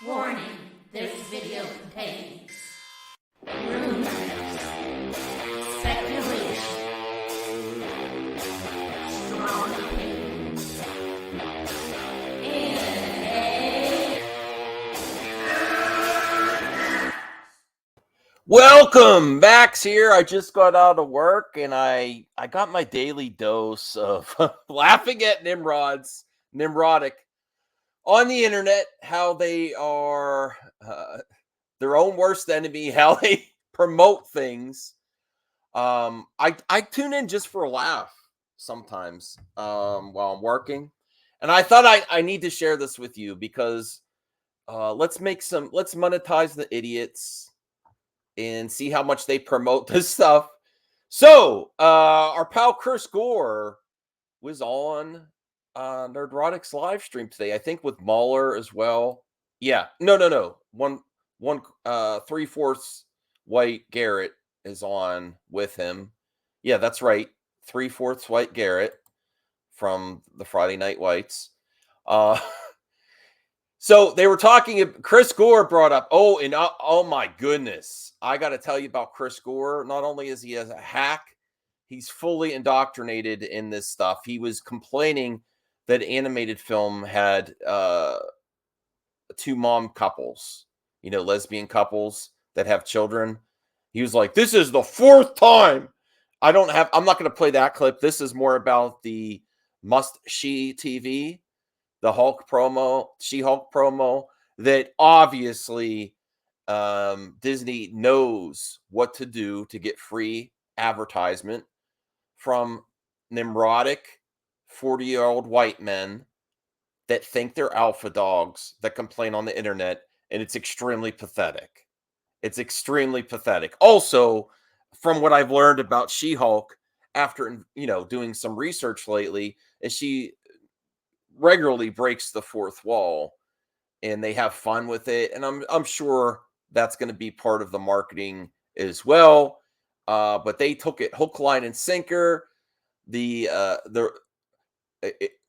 Warning, this video contains rumors, speculation, strong opinions, and Welcome, Max here. I just got out of work and I got my daily dose of laughing at Nerdrotic on the internet, how they are their own worst enemy, how they promote things. I tune in just for a laugh sometimes while I'm working, and I thought I need to share this with you because let's monetize the idiots and see how much they promote this stuff. So, our pal Chris Gore was on Nerdrotic's live stream today, I think with Mahler as well. Yeah, no. One, 3/4 white Garrett is on with him. Yeah, that's right. 3/4 white Garrett from the Friday Night Whites. So they were talking. Chris Gore brought up. Oh my goodness! I got to tell you about Chris Gore. Not only is he a hack, he's fully indoctrinated in this stuff. He was complaining that animated film had two mom couples, lesbian couples that have children. He was like, "This is the fourth time." I'm not going to play that clip. This is more about the Must She TV. The Hulk promo, She-Hulk promo, that obviously Disney knows what to do to get free advertisement from Nerdrotic 40-year-old white men that think they're alpha dogs that complain on the internet, and it's extremely pathetic. It's extremely pathetic. Also, from what I've learned about She-Hulk after doing some research lately, is she regularly breaks the fourth wall and they have fun with it, and I'm sure that's going to be part of the marketing as well. But they took it hook, line, and sinker. The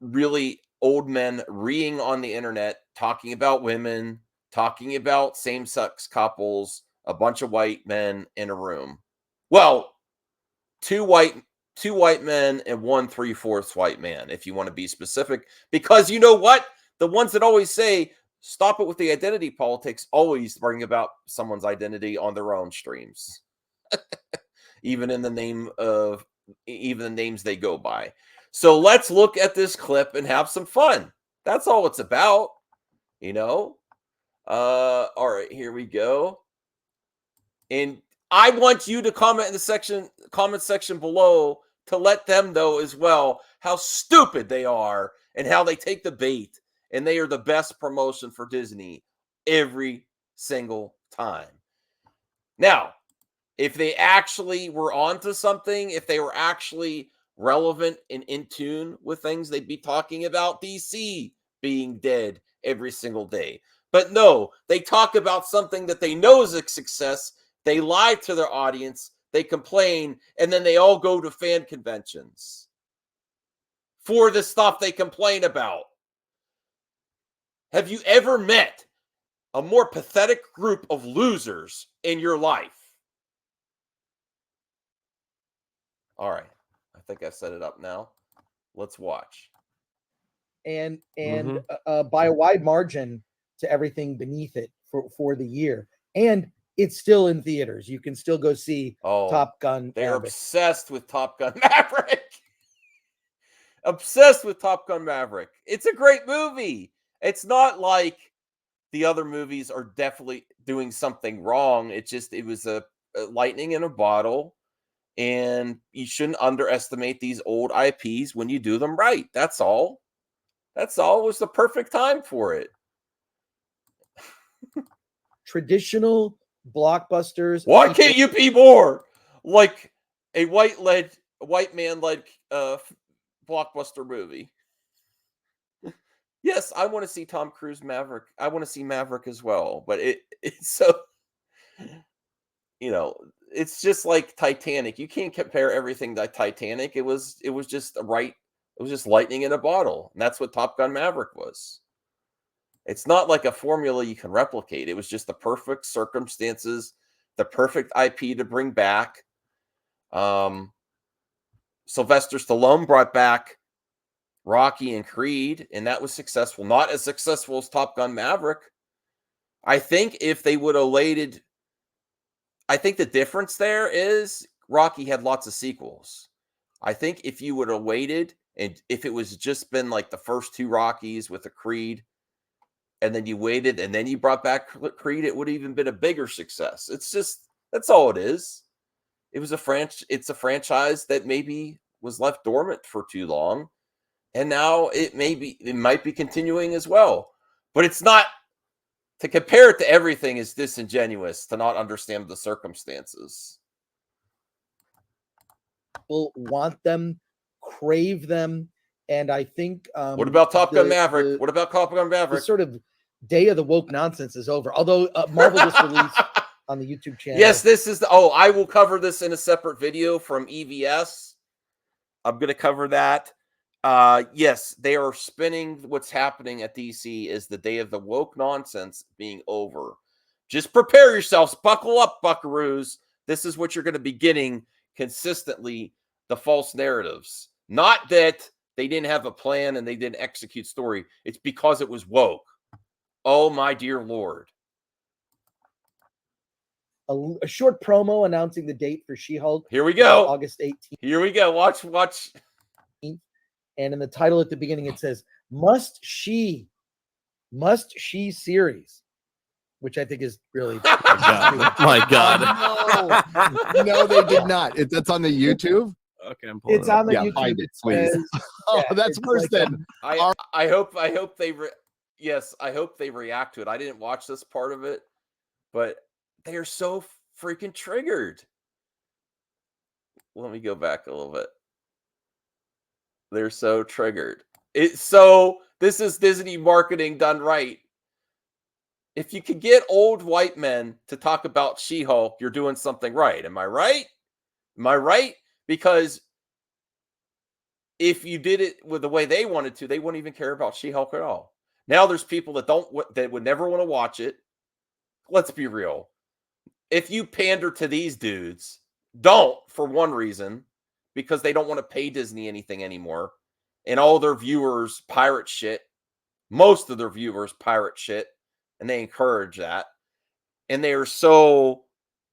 really old men reeing on the internet, talking about women, talking about same-sex couples, a bunch of white men in a room. Well, two white men and 1/3 white man, if you want to be specific, because you know what? The ones that always say, stop it with the identity politics, always bring about someone's identity on their own streams, even in the name of even the names they go by. So let's look at this clip and have some fun. That's all it's about, you know? All right, here we go. And I want you to comment in the comment section below to let them know as well how stupid they are and how they take the bait, and they are the best promotion for Disney every single time. Now, if they actually were onto something, if they were actually relevant and in tune with things, they'd be talking about DC being dead every single day. But no, they talk about something that they know is a success. They lie to their audience, they complain, and then they all go to fan conventions for the stuff they complain about. Have you ever met a more pathetic group of losers in your life? All right. I think I set it up now. Let's watch. And by a wide margin to everything beneath it for the year. And it's still in theaters. You can still go see Top Gun. They're obsessed with Top Gun Maverick. Obsessed with Top Gun Maverick. It's a great movie. It's not like the other movies are definitely doing something wrong. It was a lightning in a bottle, and you shouldn't underestimate these old IPs when you do them right. That's all. That's all. It was the perfect time for it. Traditional blockbusters. Why can't you be more like a white man led blockbuster movie? Yes, I want to see Tom Cruise Maverick. I want to see Maverick as well, but it's so it's just like Titanic. You can't compare everything to Titanic. It was just right. It was just lightning in a bottle, and that's what Top Gun Maverick was. It's not like a formula you can replicate. It was just the perfect circumstances, the perfect IP to bring back. Sylvester Stallone brought back Rocky and Creed, and that was successful. Not as successful as Top Gun Maverick. I think if they would have waited, I think the difference there is Rocky had lots of sequels. I think if you would have waited, and if it was just been like the first 2 Rockies with a Creed, and then you waited, and then you brought back Creed, it would have even been a bigger success. It's just, that's all it is. It was it's a franchise that maybe was left dormant for too long. And now it might be continuing as well. But it's not, to compare it to everything is disingenuous, to not understand the circumstances. People want them, crave them, and I think what about Top Gun Maverick? What about Top Gun Maverick? The sort of day of the woke nonsense is over. Although Marvel just released on the YouTube channel. Yes, this is I will cover this in a separate video from EVS. I'm going to cover that. Yes, they are spinning what's happening at DC is the day of the woke nonsense being over. Just prepare yourselves. Buckle up, buckaroos. This is what you're going to be getting consistently, the false narratives. Not that they didn't have a plan and they didn't execute story. It's because it was woke. Oh, my dear Lord. A short promo announcing the date for She-Hulk. Here we go. August 18th. Here we go. Watch. And in the title at the beginning, it says, Must She series, which I think is really. My God. No, they did not. That's on the YouTube. Okay, I'm pulling it's on the YouTube. YouTube. Find it, please. That's worse like than. I hope they. Yes, I hope they react to it. I didn't watch this part of it, but they are so freaking triggered. Let me go back a little bit. They're so triggered. This is Disney marketing done right. If you could get old white men to talk about She-Hulk, you're doing something right. Am I right? Am I right? Because if you did it with the way they wanted to, they wouldn't even care about She-Hulk at all. Now there's people that would never want to watch it. Let's be real. If you pander to these dudes, don't, for one reason, because they don't want to pay Disney anything anymore. And all their viewers pirate shit. Most of their viewers pirate shit. And they encourage that. And they are so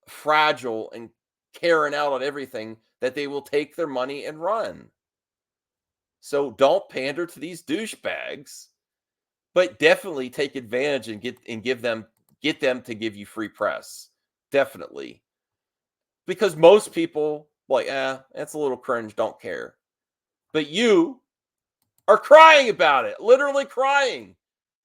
fragile and caring out on everything that they will take their money and run. So don't pander to these douchebags, but definitely take advantage and get them to give you free press. Definitely. Because most people like, that's a little cringe, don't care. But you are crying about it, literally crying.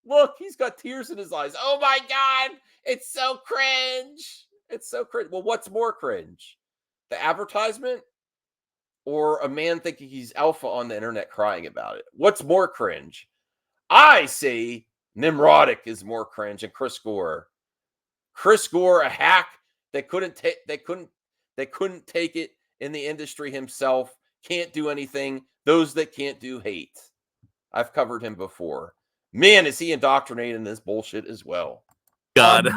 Look, he's got tears in his eyes. Oh my God, it's so cringe. It's so cringe. Well, what's more cringe? The advertisement or a man thinking he's alpha on the internet crying about it? What's more cringe? I say Nerdrotic is more cringe than Chris Gore. Chris Gore, a hack that couldn't take it in the industry himself, can't do anything. Those that can't do hate. I've covered him before. Man, is he indoctrinated in this bullshit as well. God.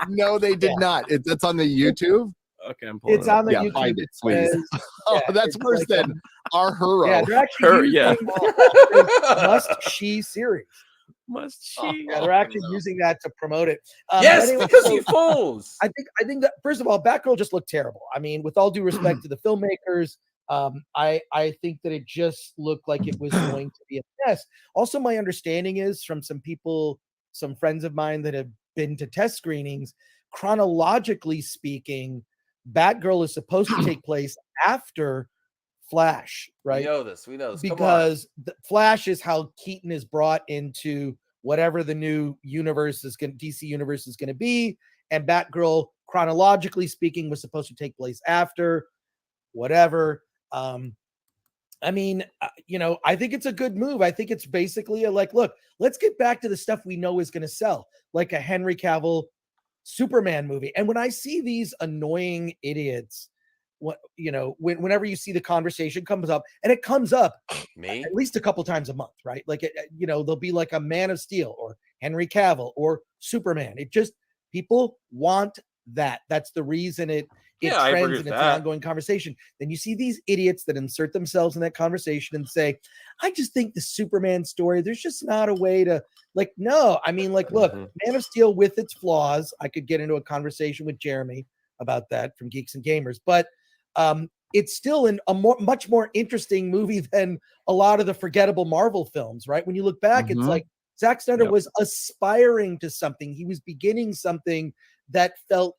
No, they did not. That's on the YouTube. Okay, I'm pulling It's on the Yeah, YouTube. find it, please. That's it's worse like than our hero. Yeah, they're actually using Must She series. Must She? Yeah, they're actually using that to promote it. Yes, anyway, because you fools. I think that, first of all, Batgirl just looked terrible. I mean, with all due respect to the filmmakers, I think that it just looked like it was going to be a mess. Also, my understanding is from some people, some friends of mine that have been to test screenings, chronologically speaking, Batgirl is supposed to take place after Flash, right? We know this. Because the Flash is how Keaton is brought into whatever the new universe is going, DC universe is going to be, and Batgirl, chronologically speaking, was supposed to take place after whatever. I mean, I think it's a good move. I think it's basically look, let's get back to the stuff we know is going to sell, like a Henry Cavill Superman movie. And when I see these annoying idiots what whenever you see the conversation comes up, and it comes up Me? at least a couple times a month, right? Like there'll be like a Man of Steel or Henry Cavill or Superman. It just people want that. That's the reason it Yeah, I agree trends with and it's an that. ongoing conversation. Then you see these idiots that insert themselves in that conversation and say, I just think the Superman story, there's just not a way to like, no, I mean, like, look, Mhm. Man of Steel with its flaws, I could get into a conversation with Jeremy about that from Geeks and Gamers, but it's still much more interesting movie than a lot of the forgettable Marvel films, right? When you look back, it's Mhm. like Zack Snyder Yep. was aspiring to something. He was beginning something that felt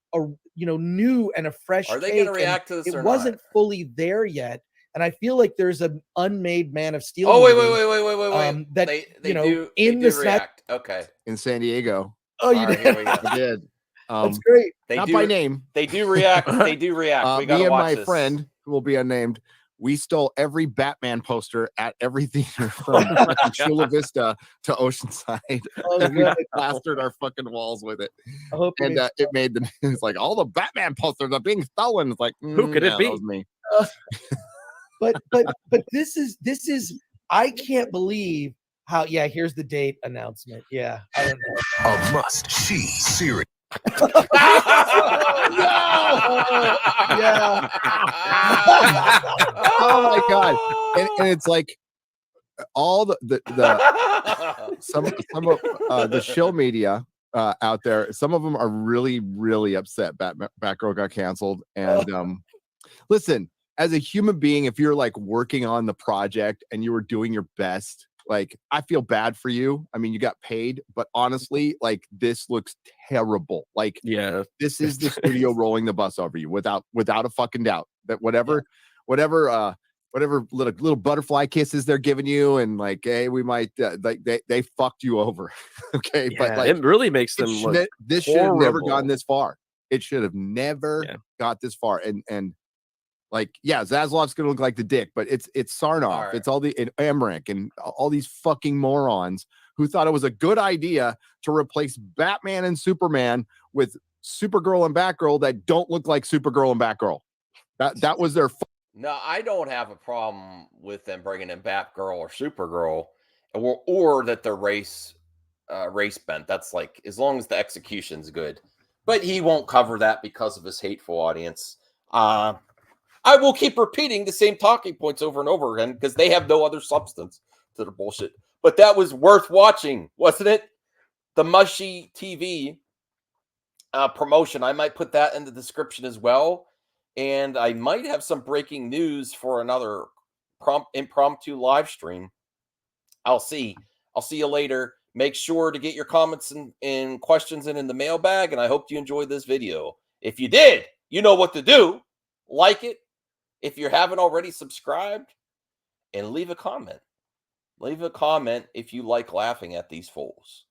new and a fresh Are they take, going to react to this it or wasn't not? fully there yet. And I feel like there's an unmade Man of Steel. Oh, wait. That They do in the react. Okay. in San Diego. Oh, you All right, did. here we go. I did. That's great. They Not do by name. They do react. They do react. We got Me to and watch my this. friend, who will be unnamed, we stole every Batman poster at every theater from fucking Chula Vista to Oceanside. Oh, And we good. plastered our fucking walls with it. I hope you And made- it made the news like all the Batman posters are being stolen. It's like, Who could it yeah, be? That was me. but this is I can't believe how. Yeah, here's the date announcement. Yeah, I don't know. A must-see series. Yeah. Oh my God. And it's like all the some of the shill media out there, some of them are really, really upset Batgirl got canceled. And listen, as a human being, if you're like working on the project and you were doing your best, like I feel bad for you. I mean, you got paid, but honestly, like this looks terrible. Like Yeah. this is the studio rolling the bus over you without a fucking doubt. That whatever little butterfly kisses they're giving you, and like, hey, we might like they fucked you over. Okay, but Yeah, like it really makes them look this should have never horrible. gone this far. It should have never got this far. And like, yeah, Zaslav's gonna look like the dick, but it's Sarnoff, All right. it's all the Emmerich and all these fucking morons who thought it was a good idea to replace Batman and Superman with Supergirl and Batgirl that don't look like Supergirl and Batgirl. That was their No, I don't have a problem with them bringing in Batgirl or Supergirl, or that they're race bent. That's like, as long as the execution's good. But he won't cover that because of his hateful audience. I will keep repeating the same talking points over and over again because they have no other substance to their bullshit. But that was worth watching, wasn't it? The Mushy TV promotion. I might put that in the description as well. And I might have some breaking news for another impromptu live stream. I'll see. I'll see you later. Make sure to get your comments and questions in the mailbag. And I hope you enjoyed this video. If you did, you know what to do. Like it. If you haven't already, subscribed. And leave a comment. Leave a comment if you like laughing at these fools.